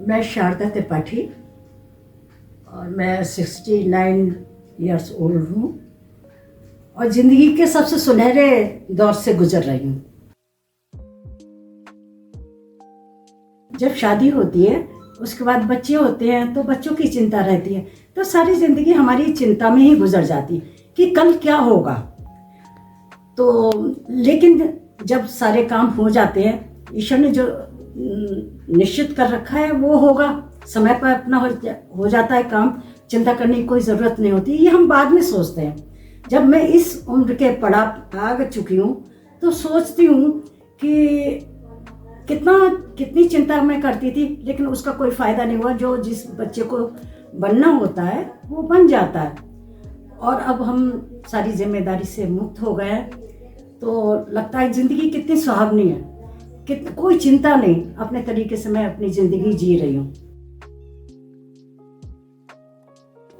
मैं शारदा त्रिपाठी और मैं 69 इयर्स ओल्ड हूँ और ज़िंदगी के सबसे सुनहरे दौर से गुजर रही हूँ। जब शादी होती है उसके बाद बच्चे होते हैं तो बच्चों की चिंता रहती है, तो सारी ज़िंदगी हमारी चिंता में ही गुजर जाती कि कल क्या होगा। तो लेकिन जब सारे काम हो जाते हैं, ईश्वर ने जो निश्चित कर रखा है वो होगा, समय पर अपना हो जाता है काम, चिंता करने की कोई ज़रूरत नहीं होती। ये हम बाद में सोचते हैं। जब मैं इस उम्र के पड़ाव आ चुकी हूँ तो सोचती हूँ कि कितनी चिंता मैं करती थी, लेकिन उसका कोई फ़ायदा नहीं हुआ। जो जिस बच्चे को बनना होता है वो बन जाता है और अब हम सारी जिम्मेदारी से मुक्त हो गए हैं, तो लगता है ज़िंदगी कितनी सुहावनी है कि कोई चिंता नहीं, अपने तरीके से मैं अपनी ज़िंदगी जी रही हूँ।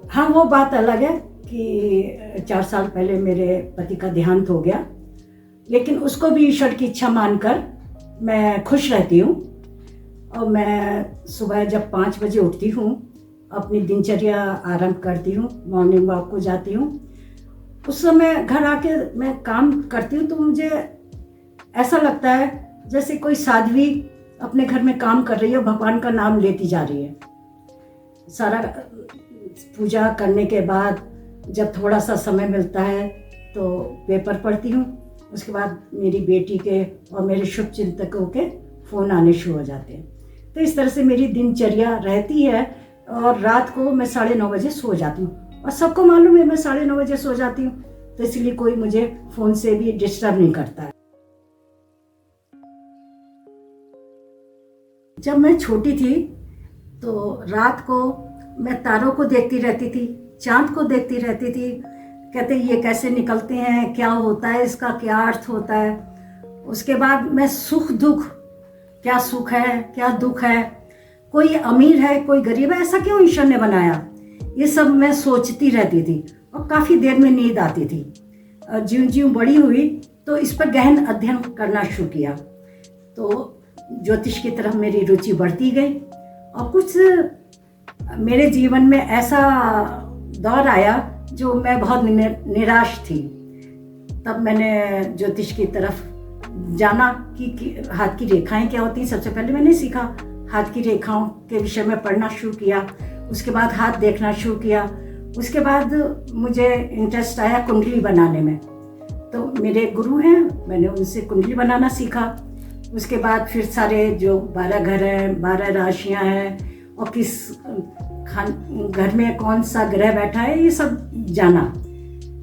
हाँ, वो बात अलग है कि 4 साल पहले मेरे पति का देहांत हो गया, लेकिन उसको भी ईश्वर की इच्छा मानकर मैं खुश रहती हूँ। और मैं सुबह जब 5 बजे उठती हूँ, अपनी दिनचर्या आरंभ करती हूँ, मॉर्निंग वॉक को जाती हूँ। उस समय घर आके मैं काम करती हूँ तो मुझे ऐसा लगता है जैसे कोई साध्वी अपने घर में काम कर रही है, भगवान का नाम लेती जा रही है। सारा पूजा करने के बाद जब थोड़ा सा समय मिलता है तो पेपर पढ़ती हूँ। उसके बाद मेरी बेटी के और मेरे शुभ चिंतकों के फ़ोन आने शुरू हो जाते हैं। तो इस तरह से मेरी दिनचर्या रहती है और रात को मैं 9:30 बजे सो जाती हूँ। और सबको मालूम है मैं 9:30 बजे सो जाती हूँ, तो इसलिए कोई मुझे फ़ोन से भी डिस्टर्ब नहीं करता है। जब मैं छोटी थी तो रात को मैं तारों को देखती रहती थी, चाँद को देखती रहती थी। कहते ये कैसे निकलते हैं, क्या होता है, इसका क्या अर्थ होता है। उसके बाद मैं सुख दुख, क्या सुख है क्या दुख है, कोई अमीर है कोई गरीब है, ऐसा क्यों ईश्वर ने बनाया, ये सब मैं सोचती रहती थी और काफ़ी देर में नींद आती थी। ज्यों ज्यों बड़ी हुई तो इस पर गहन अध्ययन करना शुरू किया, तो ज्योतिष की तरफ मेरी रुचि बढ़ती गई। और कुछ मेरे जीवन में ऐसा दौर आया जो मैं बहुत निराश थी। तब मैंने ज्योतिष की तरफ जाना कि हाथ की रेखाएं क्या होती हैं। सबसे पहले मैंने सीखा, हाथ की रेखाओं के विषय में पढ़ना शुरू किया। उसके बाद हाथ देखना शुरू किया। उसके बाद मुझे इंटरेस्ट आया कुंडली बनाने में, तो मेरे गुरु हैं, मैंने उनसे कुंडली बनाना सीखा। उसके बाद फिर सारे जो 12 घर हैं, 12 राशियां हैं और किस घर में कौन सा ग्रह बैठा है, ये सब जाना।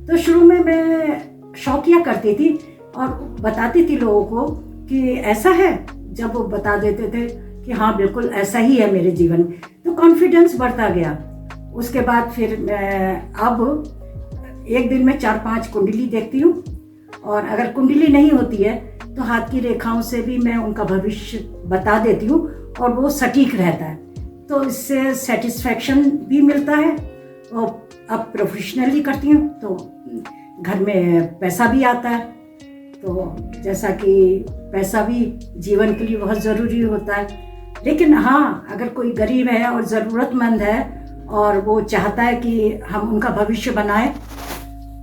तो शुरू में मैं शौकिया करती थी और बताती थी लोगों को कि ऐसा है। जब वो बता देते थे कि हाँ बिल्कुल ऐसा ही है मेरे जीवन में, तो कॉन्फिडेंस बढ़ता गया। उसके बाद फिर मैं अब एक दिन में 4-5 कुंडली देखती हूँ, और अगर कुंडली नहीं होती है तो हाथ की रेखाओं से भी मैं उनका भविष्य बता देती हूँ और वो सटीक रहता है। तो इससे सेटिस्फैक्शन भी मिलता है और अब प्रोफेशनली करती हूँ तो घर में पैसा भी आता है। तो जैसा कि पैसा भी जीवन के लिए बहुत ज़रूरी होता है, लेकिन हाँ अगर कोई गरीब है और ज़रूरतमंद है और वो चाहता है कि हम उनका भविष्य बनाएं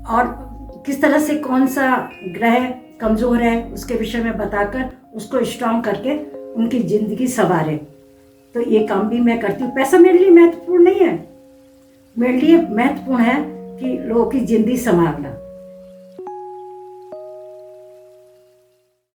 और किस तरह से कौन सा ग्रह कमज़ोर है उसके विषय में बताकर उसको स्ट्रॉन्ग करके उनकी ज़िंदगी संवारे, तो ये काम भी मैं करती हूँ। पैसा मेरे लिए महत्वपूर्ण नहीं है, मेरे लिए महत्वपूर्ण है कि लोगों की ज़िंदगी संवारना।